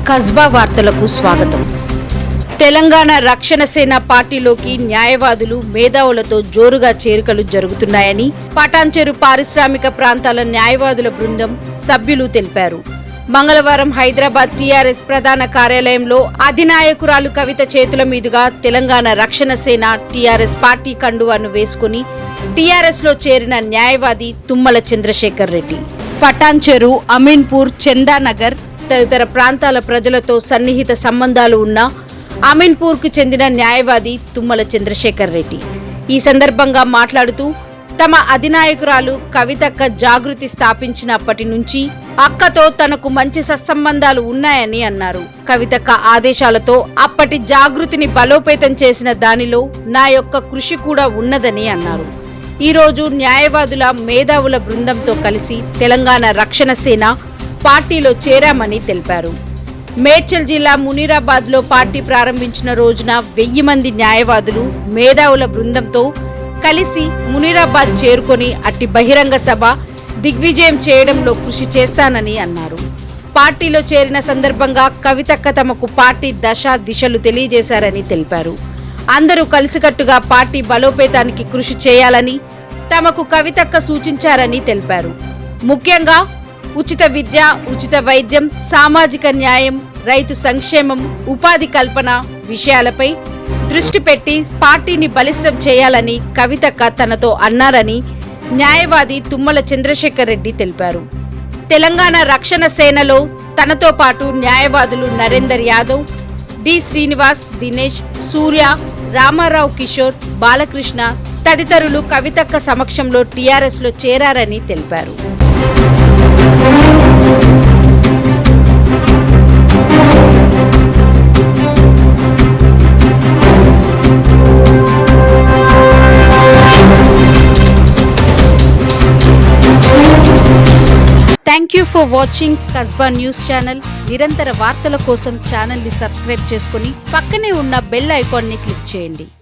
కస్బా వార్తలకు స్వాగతం. తెలంగాణ రక్షణ సేన పార్టీలోకి న్యాయవాదులు మేధావులతో జోరుగా చేరికలు జరుగుతున్నాయని పటాన్చెరు పారిశ్రామిక ప్రాంతాల న్యాయవాదుల బృందం సభ్యులు తెలిపారు. మంగళవారం హైదరాబాద్ టీఆర్ఎస్ ప్రధాన కార్యాలయంలో అధినాయకురాలు కవిత చేతుల మీదుగా తెలంగాణ రక్షణ సేన టీఆర్ఎస్ పార్టీ కండువాను వేసుకుని టీఆర్ఎస్ లో చేరిన న్యాయవాది తుమ్మల చంద్రశేఖర్ రెడ్డి పటాన్చెరు, అమీన్పూర్, చందానగర్ తదితర ప్రాంతాల ప్రజలతో సన్నిహిత సంబంధాలు ఉన్న అమీన్పూర్కు చెందిన న్యాయవాది తుమ్మల చంద్రశేఖర్ రెడ్డి ఈ సందర్భంగా మాట్లాడుతూ తమ అధినాయకురాలు కవితక్క జాగృతి స్థాపించినప్పటి నుంచి అక్కతో తనకు మంచి సత్సంబంధాలు ఉన్నాయని అన్నారు. కవితక్క ఆదేశాలతో అప్పటి జాగృతిని బలోపేతం చేసిన దానిలో నా యొక్క కృషి కూడా ఉన్నదని అన్నారు. ఈ రోజు న్యాయవాదుల మేధావుల బృందంతో కలిసి తెలంగాణ రక్షణ సేన పార్టీలో చేరామని తెలిపారు. మేడ్చల్ జిల్లా మునీరాబాద్ లో పార్టీ ప్రారంభించిన రోజున 1000 మంది న్యాయవాదులు మేధావుల బృందంతో కలిసి మునీరాబాద్ చేరుకొని అట్టి బహిరంగ సభ దిగ్విజయం చేయడంలో కృషి చేస్తానని అన్నారు. పార్టీలో చేరిన సందర్భంగా కవితక్క తమకు పార్టీ దశ దిశలు తెలియజేశారని తెలిపారు. అందరూ కలిసికట్టుగా పార్టీ బలోపేతానికి కృషి చేయాలని తమకు కవితక్క సూచించారని తెలిపారు. ముఖ్యంగా ఉచిత విద్య, ఉచిత వైద్యం, సామాజిక న్యాయం, రైతు సంక్షేమం, ఉపాధి కల్పన విషయాలపై దృష్టి పెట్టి పార్టీని బలిష్టం చేయాలని కవితక్క తనతో అన్నారని న్యాయవాది తుమ్మల చంద్రశేఖర్ రెడ్డి తెలిపారు. తెలంగాణ రక్షణ సేనలో తనతో పాటు న్యాయవాదులు నరేందర్ యాదవ్, డి శ్రీనివాస్, దినేష్, సూర్య, రామారావు, కిషోర్, బాలకృష్ణ తదితరులు కవితక్క సమక్షంలో టీఆర్ఎస్ లో చేరారని తెలిపారు. Thank you for watching Kasba news channel. నిరంతర వార్తల కోసం ఛానల్ ని సబ్స్క్రైబ్ చేసుకుని పక్కనే ఉన్న బెల్ ఐకాన్ ని క్లిక్ చేయండి.